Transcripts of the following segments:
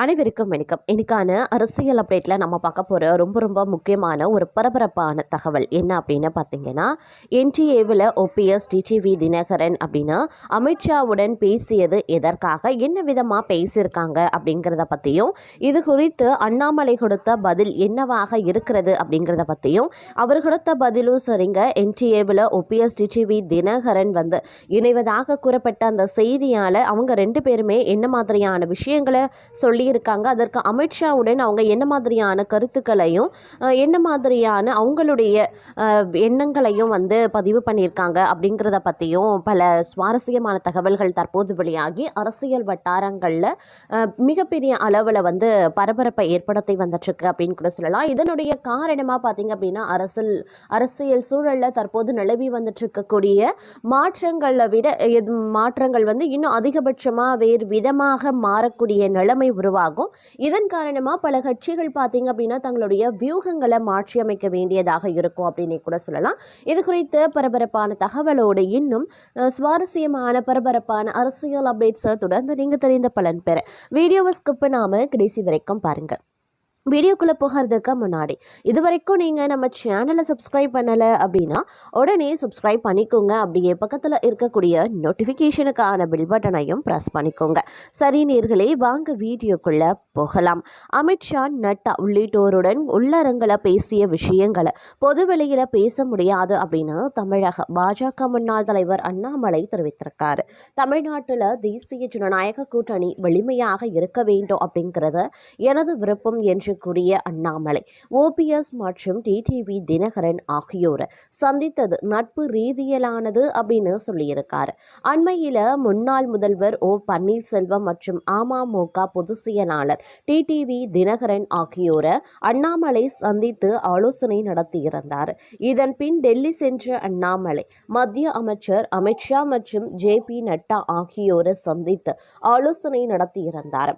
அனைவருக்கும் வணக்கம். இன்னைக்கான அரசியல் அப்டேட்டில் நம்ம பார்க்க போகிற ரொம்ப முக்கியமான ஒரு பரபரப்பான தகவல் என்ன அப்படின்னு பார்த்தீங்கன்னா, என்டிஏவில் ஓபிஎஸ் டிடிவி தினகரன் அப்படின்னு அமித்ஷாவுடன் பேசியது எதற்காக, என்ன விதமாக பேசியிருக்காங்க அப்படிங்கிறத பற்றியும், இது குறித்து அண்ணாமலை கொடுத்த பதில் என்னவாக இருக்கிறது அப்படிங்கிறத பற்றியும், அவர் கொடுத்த பதிலும் சரிங்க. என்டிஏவில் ஓபிஎஸ் டிடிவி தினகரன் இணைவதாக கூறப்பட்ட அந்த செய்தியால் அவங்க ரெண்டு பேருமே என்ன மாதிரியான விஷயங்களை சொல்லியிருக்காங்க, அதற்கு அமித்ஷாவுடன் அவங்க என்ன மாதிரியான கருத்துக்களையும் என்ன மாதிரியான அவங்களுடைய எண்ணங்களையும் பதிவு பண்ணியிருக்காங்க அப்படிங்கிறத பற்றியும் பல சுவாரஸ்யமான தகவல்கள் தற்போது வெளியாகி அரசியல் வட்டாரங்களில் மிகப்பெரிய அளவில் பரபரப்பை ஏற்படுத்தி வந்துட்டுருக்கு அப்படின்னு கூட சொல்லலாம். இதனுடைய காரணமாக பார்த்திங்க அப்படின்னா அரசியல் சூழலில் தற்போது நிலவி வந்துட்டு இருக்கக்கூடிய மாற்றங்களை விட மாற்றங்கள் இன்னும் அதிகபட்சமாக வேறு விதமாக மாறக்கூடிய நிலைமை உருவாகும். இதன் காரணமாக பல கட்சிகள் பார்த்தீங்க அப்படின்னா தங்களுடைய வியூகங்களை மாற்றி அமைக்க வேண்டியதாக இருக்கும் அப்படின்னு கூட சொல்லலாம். இது குறித்து பரபரப்பான தகவலோடு இன்னும் சுவாரஸ்யமான பரபரப்பான அரசியல் அப்டேட்ஸை தொடர்ந்து நீங்கள் தெரிந்த பலன் பெற வீடியோவை ஸ்கிப் பண்ணாமல் கடைசி வரைக்கும் பாருங்கள். வீடியோக்குள்ளே போகிறதுக்கு முன்னாடி இது வரைக்கும் நீங்கள் நம்ம சேனலை சப்ஸ்கிரைப் பண்ணலை அப்படின்னா உடனே சப்ஸ்கிரைப் பண்ணிக்கோங்க. அப்படியே பக்கத்தில் இருக்கக்கூடிய நோட்டிஃபிகேஷனுக்கான பில் பட்டனையும் ப்ரெஸ் பண்ணிக்கோங்க. சரி நேயர்களே, வாங்க வீடியோக்குள்ளே போகலாம். அமித்ஷா, நட்டா உள்ளிட்டோருடன் உள்ளரங்கில் பேசிய விஷயங்களை பொதுவெளியில் பேச முடியாது அப்படின்னு தமிழக பாஜக முன்னாள் தலைவர் அண்ணாமலை தெரிவித்திருக்காரு. தமிழ்நாட்டில் தேசிய ஜனநாயக கூட்டணி வலிமையாக இருக்க வேண்டும் அப்படிங்கிறத எனது விருப்பம் என்று கூறிய அண்ணாமலை, ஓபிஎஸ் மற்றும் டிடிவி தினகரன் ஆகியோரை சந்தித்தது நட்பு ரீதியிலானது அப்படின்னு சொல்லியிருக்காரு. அண்மையில் முன்னாள் முதல்வர் ஓ பன்னீர்செல்வம் மற்றும் அமமுக பொதுச் செயலாளர் டிடிவி தினகரன் ஆகியோரை அண்ணாமலை சந்தித்து ஆலோசனை நடத்தியிருந்தார். இதன் பின் டெல்லி சென்ற அண்ணாமலை மத்திய அமைச்சர் அமித்ஷா மற்றும் ஜே.பி. நட்டா ஆகியோரை சந்தித்து ஆலோசனை நடத்தியிருந்தார்.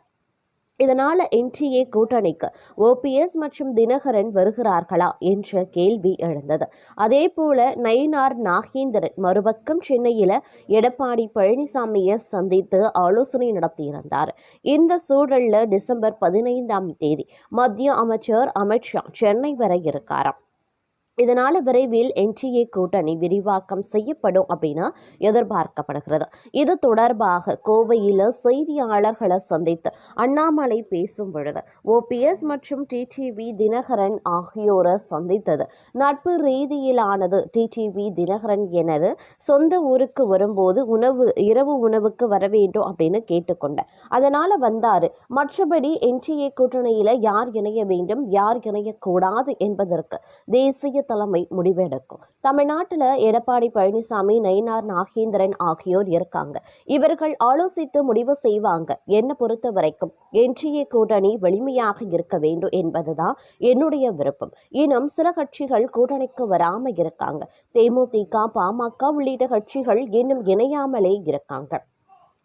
இதனால் என்டிஏ கூட்டணிக்கு ஓபிஎஸ் மற்றும் தினகரன் வருகிறார்களா என்ற கேள்வி எழுந்தது. அதே போல நயினார் நாகேந்திரன் மறுபக்கம் சென்னையில் எடப்பாடி பழனிசாமியை சந்தித்து ஆலோசனை நடத்தியிருந்தார். இந்த சூழலில் டிசம்பர் 15 மத்திய அமைச்சர் அமித்ஷா சென்னை வர இருக்காராம். இதனால் விரைவில் என்டிஏ கூட்டணி விரிவாக்கம் செய்யப்படும் அப்படின்னு எதிர்பார்க்கப்படுகிறது. இது தொடர்பாக கோவையில் செய்தியாளர்களை சந்தித்து அண்ணாமலை பேசும் பொழுது ஓபிஎஸ் மற்றும் டிடிவி தினகரன் ஆகியோரை சந்தித்தது நட்பு ரீதியிலானது. டிடிவி தினகரன் எனது சொந்த ஊருக்கு வரும்போது இரவு உணவுக்கு வர வேண்டும் அப்படின்னு கேட்டுக்கொண்டேன். அதனால் வந்தார். மற்றபடி என்டிஏ கூட்டணியில் யார் இணைய வேண்டும், யார் இணையக்கூடாது என்பதற்கு தேசிய தலைமை முடிவெடுக்கும். தமிழ்நாட்டில் எடப்பாடி பழனிசாமி, நயினார் நாகேந்திரன் ஆகியோர் இருக்காங்க. இவர்கள் ஆலோசித்து முடிவு செய்வாங்க. என்னை பொறுத்த வரைக்கும் என்டிஏ கூட்டணி வலிமையாக இருக்க வேண்டும் என்பதுதான் என்னுடைய விருப்பம். இன்னும் சில கட்சிகள் கூட்டணிக்கு வராம இருக்காங்க. தேமுதிக, பாமக உள்ளிட்ட கட்சிகள் இன்னும் இணையாமலே இருக்காங்க.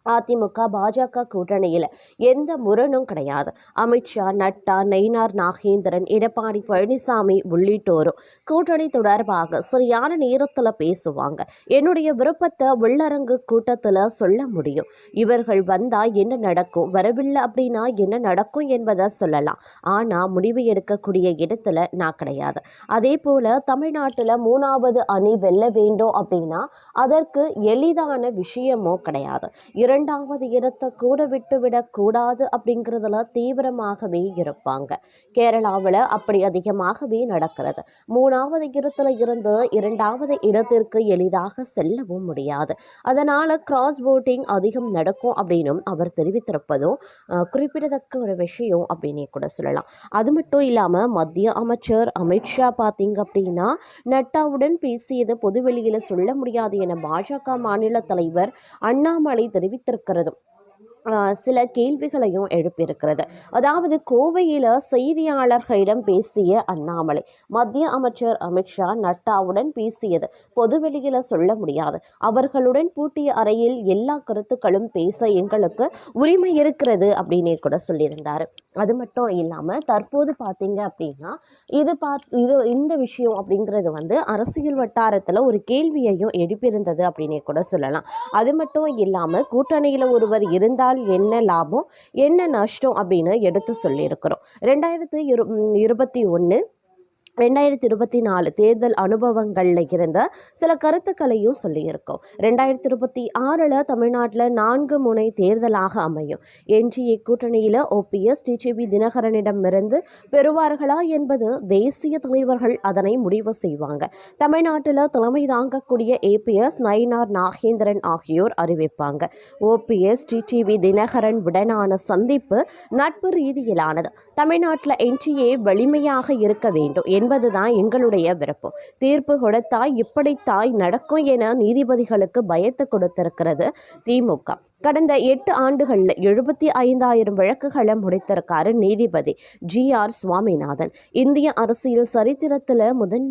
அதிமுக பாஜக கூட்டணியில் எந்த முரணும் கிடையாது. அமித்ஷா, நட்டா, நயினார் நாகேந்திரன், எடப்பாடி பழனிசாமி உள்ளிட்டோரும் கூட்டணி தொடர்பாக சரியான நேரத்தில் பேசுவாங்க. என்னுடைய விருப்பத்தை உள்ளரங்கு கூட்டத்தில் சொல்ல முடியும். இவர்கள் வந்தால் என்ன நடக்கும், வரவில்லை அப்படின்னா என்ன நடக்கும் என்பதை சொல்லலாம். ஆனால் முடிவு எடுக்கக்கூடிய இடத்துல நான் கிடையாது. அதே போல் தமிழ்நாட்டில் 3வது அணி வெல்ல வேண்டும் அப்படின்னா அதற்கு எளிதான விஷயமோ கிடையாது. 2வது இடத்தை கூட விட்டுவிடக்கூடாது அப்படிங்கிறதுல தீவிரமாகவே இருப்பாங்க. கேரளாவில் அப்படி அதிகமாகவே நடக்கிறது. 3வது இடத்துல இருந்து 2வது இடத்திற்கு எளிதாக செல்லவும் முடியாது. அதனால் கிராஸ் ஓட்டிங் அதிகம் நடக்கும் அப்படின்னும் அவர் தெரிவித்திருப்பதும் குறிப்பிடத்தக்க ஒரு விஷயம் அப்படின்னே கூட சொல்லலாம். அது மட்டும் இல்லாமல் மத்திய அமைச்சர் அமித்ஷா பார்த்தீங்க அப்படின்னா நட்டாவுடன் பேசியது பொதுவெளியில் சொல்ல முடியாது என பாஜக மாநில தலைவர் அண்ணாமலை தெரிவித்திருக்கிறதும் சில கேள்விகளையும் எழுப்பியிருக்கிறது. அதாவது கோவையில் செய்தியாளர்களிடம் பேசிய அண்ணாமலை மத்திய அமைச்சர் அமித்ஷா நட்டாவுடன் பேசியது பொதுவெளியில் சொல்ல முடியாது. அவர்களுடன் பூட்டிய அறையில் எல்லா கருத்துக்களும் பேச எங்களுக்கு உரிமை இருக்கிறது அப்படின்னே கூட சொல்லியிருந்தார். அது மட்டும் இல்லாமல் தற்போது பார்த்தீங்க அப்படின்னா இந்த விஷயம் அப்படிங்கிறது அரசியல் வட்டாரத்தில் ஒரு கேள்வியையும் எழுப்பியிருந்தது அப்படின்னே கூட சொல்லலாம். அது மட்டும் இல்லாமல் கூட்டணியில் ஒருவர் இருந்தால் செய்வதால் என்ன லாபம் என்ன நஷ்டம் அப்படின்னு எடுத்து சொல்லியிருக்கிறோம். 2021 2024 தேர்தல் அனுபவங்களில் இருந்த சில கருத்துக்களையும் சொல்லியிருக்கோம். 2026 தமிழ்நாட்டில் 4 முனை தேர்தலாக அமையும். என்டிஏ கூட்டணியில் ஓபிஎஸ் டிடிவி தினகரனிடமிருந்து பெறுவார்களா என்பது தேசிய தலைவர்கள் அதனை முடிவு செய்வாங்க. தமிழ்நாட்டில் தலைமை தாங்கக்கூடிய ஏபிஎஸ் நயினார் நாகேந்திரன் ஆகியோர் அறிவிப்பாங்க. ஓபிஎஸ் டிடிவி தினகரன் உடனான சந்திப்பு நட்பு ரீதியிலானது. தமிழ்நாட்டில் என்டிஏ வலிமையாக இருக்க வேண்டும் என்பதுதான் எங்களுடைய விருப்பம். தீர்ப்பு கொடுத்தாய் இப்படித்தாய் நடக்கும் என நீதிபதிகளுக்கு பயத்து கொடுத்திருக்கிறது திமுக. கடந்த 8 ஆண்டுகளில் 75,000 வழக்குகளை முடித்திருக்காரு நீதிபதி GR சுவாமிநாதன். இந்திய அரசியல் சரித்திரத்தில்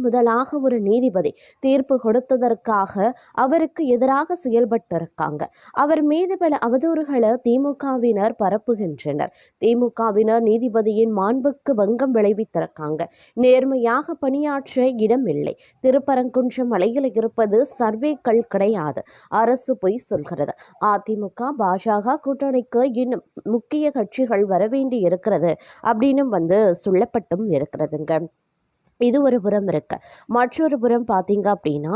முதலாக ஒரு நீதிபதி தீர்ப்பு கொடுத்ததற்காக அவருக்கு எதிராக செயல்பட்டிருக்காங்க. அவர் மீது பல அவதூறுகளை திமுகவினர் பரப்புகின்றனர். திமுகவினர் நீதிபதியின் மாண்புக்கு பங்கம் விளைவித்திருக்காங்க. நேர்மையாக பணியாற்ற இடமில்லை. திருப்பரங்குன்றம் மலையில் இருப்பது சர்வேக்கள் கிடையாது. அரசு பொய் சொல்கிறது. அதிமுக பாஜக கூட்டணிக்கு இன்னும் முக்கிய கட்சிகள் வரவேண்டி இருக்கிறது அப்படின்னு சொல்லப்பட்டும் இருக்கிறதுங்க. இது ஒரு புறம் இருக்கு. மற்றொரு புறம் பார்த்தீங்க அப்படின்னா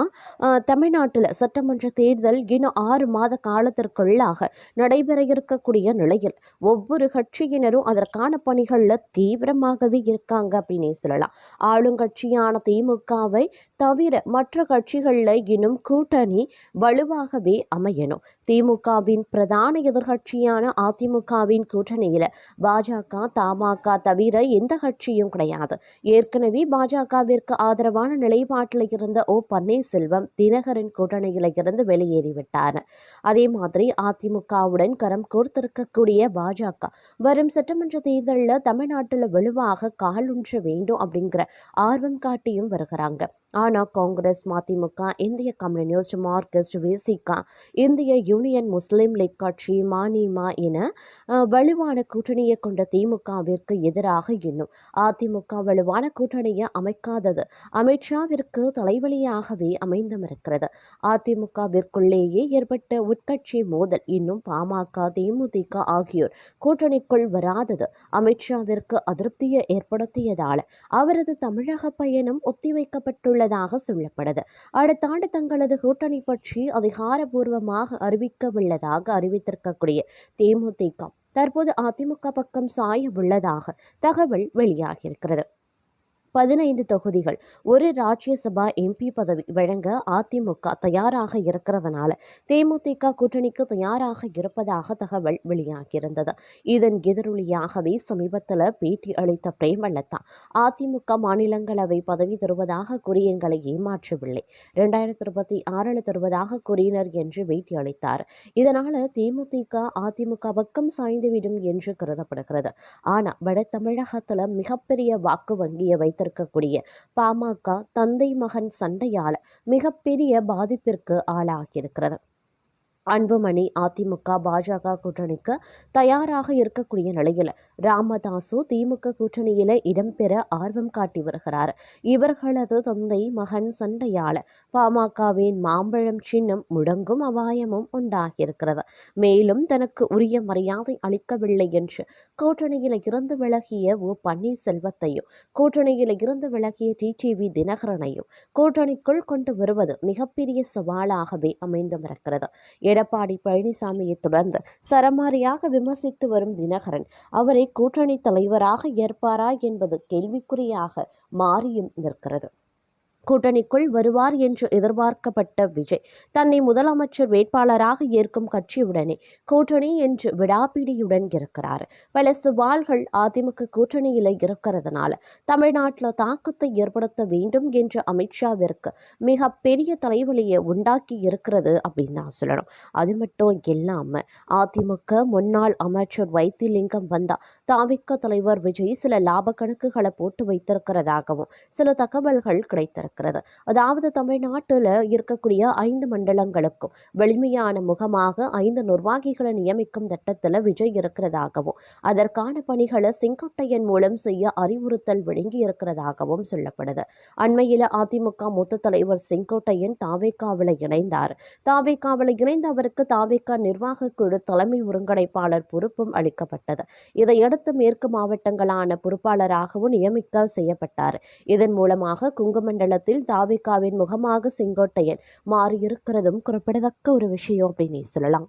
தமிழ்நாட்டில் சட்டமன்ற தேர்தல் இன்னும் 6 மாத காலத்திற்குள்ளாக நடைபெற இருக்கக்கூடிய நிலையில் ஒவ்வொரு கட்சியினரும் அதற்கான பணிகளில் தீவிரமாகவே இருக்காங்க அப்படின்னே சொல்லலாம். ஆளுங்கட்சியான திமுகவை தவிர மற்ற கட்சிகளில் இன்னும் கூட்டணி வலுவாகவே அமையணும். திமுகவின் பிரதான எதிர்கட்சியான அதிமுகவின் கூட்டணியில் பாஜக தமாக தவிர எந்த கட்சியும் கிடையாது. ஏற்கனவே பாஜகவிற்கு ஆதரவான நிலைப்பாட்டில் இருந்த பன்னீர்செல்வம் தினகரன் கூட்டணியில இருந்து வெளியேறிவிட்டார். அதே மாதிரி அதிமுகவுடன் கரம் கோர்த்திருக்கக்கூடிய பாஜக வரும் சட்டமன்ற தேர்தலில் தமிழ்நாட்டில் வலுவாக காலூன்ற வேண்டும் அப்படிங்கிற ஆர்வம் காட்டியும் வருகிறாங்க. ஆனால் காங்கிரஸ், மதிமுக, இந்திய கம்யூனிஸ்ட், மார்க்சிஸ்ட், விசிக, இந்திய யூனியன் முஸ்லீம் லீக் கட்சி, மநீமா என வலுவான கூட்டணியை கொண்ட திமுகவிற்கு எதிராக இன்னும் அதிமுக வலுவான கூட்டணியை அமைக்காதது அமித்ஷாவிற்கு தலைவலியாகவே அமைந்திருக்கிறது. அதிமுகவிற்குள்ளேயே ஏற்பட்ட உட்கட்சி மோதல் இன்னும் பாமக, தேமுதிக ஆகியோர் கூட்டணிக்குள் வராதது அமித்ஷாவிற்கு அதிருப்தியை ஏற்படுத்தியதால் அவரது தமிழக பயணம் ஒத்திவைக்கப்பட்டுள்ளதாக சொல்லப்படுது. அடுத்த ஆண்டு தங்களது கூட்டணி பற்றி அதிகாரபூர்வமாக அறிவிக்கவுள்ளதாக அறிவித்திருக்கக்கூடிய தேமுதிக தற்போது அதிமுக பக்கம் சாய உள்ளதாக தகவல் வெளியாகியிருக்கிறது. 15 தொகுதிகள், ஒரு ராஜ்யசபா MP பதவி வழங்க அதிமுக தயாராக இருக்கிறதுனால தேமுதிக கூட்டணிக்கு தயாராக இருப்பதாக தகவல் வெளியாகியிருந்தது. இதன் எதிரொலியாகவே சமீபத்தில் பேட்டி அளித்த பிரேமலதா அதிமுக மாநிலங்களவை பதவி தருவதாக கூறி எங்களை ஏமாற்றவில்லை, 2026 தருவதாக கூறினர் என்று பேட்டி அளித்தார். இதனால தேமுதிக அதிமுக பக்கம் சாய்ந்துவிடும் என்று கருதப்படுகிறது. ஆனால் வட தமிழகத்தில் மிகப்பெரிய வாக்கு வங்கியை வைத்திருக்கக்கூடிய பாமக தந்தை மகன் சண்டையால் மிகப்பெரிய பாதிப்பிற்கு ஆளாகியிருக்கிறது. அன்புமணி அதிமுக பாஜக கூட்டணிக்கு தயாராக இருக்கக்கூடிய நிலையில் ராமதாசு திமுக கூட்டணியில இடம்பெற ஆர்வம் காட்டி வருகிறார். இவர்களது தந்தை மகன் சண்டையால் பாமகவின் மாம்பழம் சின்னம் முடங்கும் அபாயமும் உண்டாகியிருக்கிறது. மேலும் தனக்கு உரிய மரியாதை அளிக்கவில்லை என்று கூட்டணியில் இருந்து விலகிய பன்னீர்செல்வத்தையும் கூட்டணியில் இருந்து விலகிய டிடிவி தினகரனையும் கூட்டணிக்குள் கொண்டு வருவது மிகப்பெரிய சவாலாகவே அமைந்திருக்கிறது. எடப்பாடி பழனிசாமியை தொடர்ந்து சரமாரியாக விமர்சித்து வரும் தினகரன் அவரை கூட்டணி தலைவராக ஏற்பாரா என்பது கேள்விக்குறியாக மாறியும் நிற்கிறது. கூட்டணிக்குள் வருவார் என்று எதிர்பார்க்கப்பட்ட விஜய் தன்னை முதலமைச்சர் வேட்பாளராக ஏற்கும் கட்சியுடனே கூட்டணி என்று விடாப்பிடியுடன் இருக்கிறார். பல சவால்கள் அதிமுக கூட்டணியில் இருக்கிறதுனால தமிழ்நாட்டில் தாக்கத்தை ஏற்படுத்த வேண்டும் என்ற அமித்ஷாவிற்கு மிக பெரிய தலைவலியை உண்டாக்கி இருக்கிறது அப்படின்னு தான் சொல்லணும். அது மட்டும் இல்லாம அதிமுக முன்னாள் அமைச்சர் வைத்திலிங்கம் வந்தா தாவிக தலைவர் விஜய் சில லாப கணக்குகளை போட்டு வைத்திருக்கிறதாகவும் சில தகவல்கள் கிடைத்திருக்கு. இருக்கிறது. அதாவது தமிழ்நாட்டில் இருக்கக்கூடிய 5 மண்டலங்களுக்கும் வலிமையான முகமாக 5 நிர்வாகிகளை நியமிக்கும் திட்டத்தில் விஜய் இருக்கிறதாகவும் அதற்கான பணிகளை செங்கோட்டையன் மூலம் செய்ய அறிவுறுத்தல் வழங்கி இருக்கிறதாகவும் சொல்லப்படுது. அண்மையில் அதிமுக மூத்த தலைவர் செங்கோட்டையன் தாவேகாவில் இணைந்தார். தாவேகாவில் இணைந்த அவருக்கு தாவேகா நிர்வாக குழு தலைமை ஒருங்கிணைப்பாளர் பொறுப்பும் அளிக்கப்பட்டது. இதையடுத்து மேற்கு மாவட்டங்களான பொறுப்பாளராகவும் நியமிக்க செய்யப்பட்டார். இதன் மூலமாக குங்குமண்டலத்தில் தாவேகாவின் முகமாக செங்கோட்டையன் மாறியிருக்கிறதும் குறிப்பிடத்தக்க ஒரு விஷயம் அப்படின்னு சொல்லலாம்.